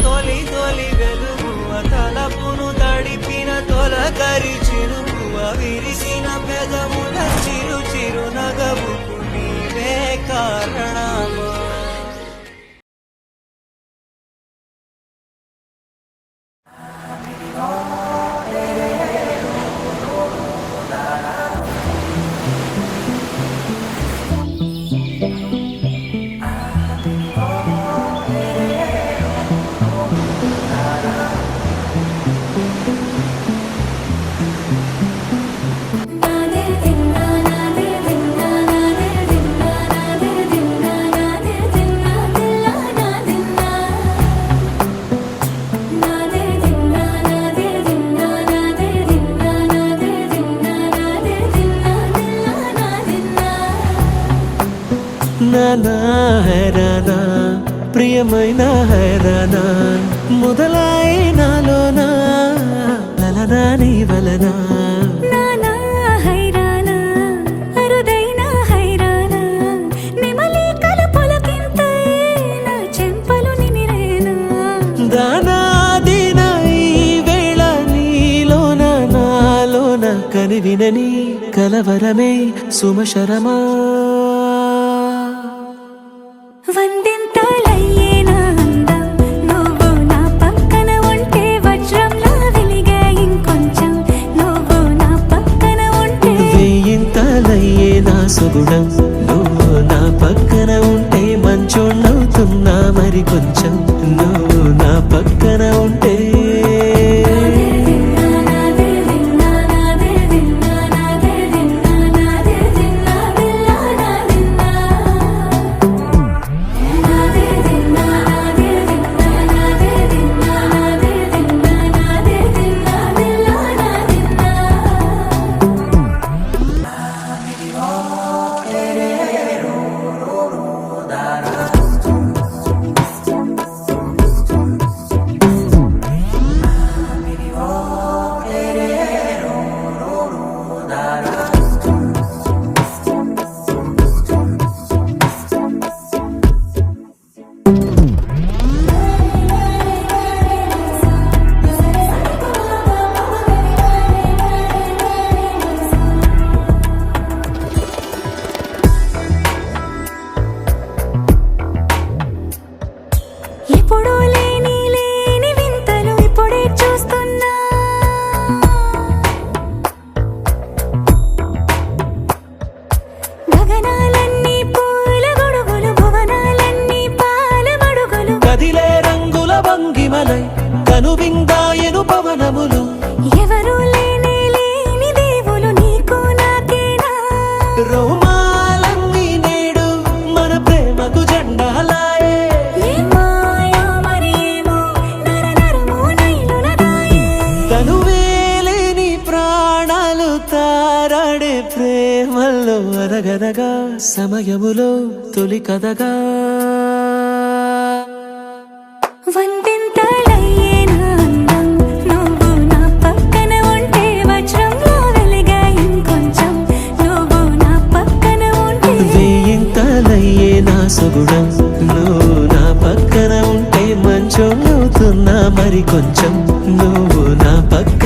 తొలి తొలి వెలుగువ తలపును తడిపిన తొలకరి చిరుకువ విరిసిన పెదముల చిరు చిరు నగవుకు నీవే కారణమా నానా హైరానా ప్రియమైన హైరానా మొదలై నాలోనా లలనా నీ వలనా నానా హైరానా అరుదైన హైరానా నిమలి కలుపులకింతై నా చెంపలు నిమిరేనా దానాదిన ఈ వేళ నీలోన నాలోన కనివినని కలవరమే సుమశరమా వందింతలయ్యేనా అందం నువ్వు నా పక్కన ఉంటే వజ్రంలా వెలిగే ఇంకొంచెం నువ్వు నా పక్కన ఉంటే వేయింతలయ్యే నా సుగుణం నువ్వు నా పక్కన ఉంటే మంచోళ్ళవుతున్నా మరి కొంచెం నువ్వు నా పక్కన ఉంటే ఎప్పుడూ లేని లేని వింతలు ఇప్పుడే చూస్తున్నా గగనాలన్నీ పూల గొడుగులు భువనాలన్నీ పాల మడుగులు కదిలే రంగుల భంగిమలై కనువిందాయను పవనములు ఎవరూ లేని లేని దేవులు నీకు నాకేనా రోమాలన్నీ నేడు మన ప్రేమకు జెండాలాయే ఏ మాయో మరేమో నరనరమో నైలునదాయే కనువేలేని ప్రాణాలు తారాడే ప్రేమల్లో అనగనగా సమయములో తొలి కథగా వందింతలయ్యేనా అందం నువ్వు నా పక్కన ఉంటే వజ్రంలా వెలిగే ఇంకొంచెం నువ్వు నా పక్కన ఉంటే వేయింతలయ్యే నా సుగుణం నువ్వు నా పక్కన ఉంటే మంచోళ్ళవుతున్నా మరి కొంచెం నువ్వు నా పక్కన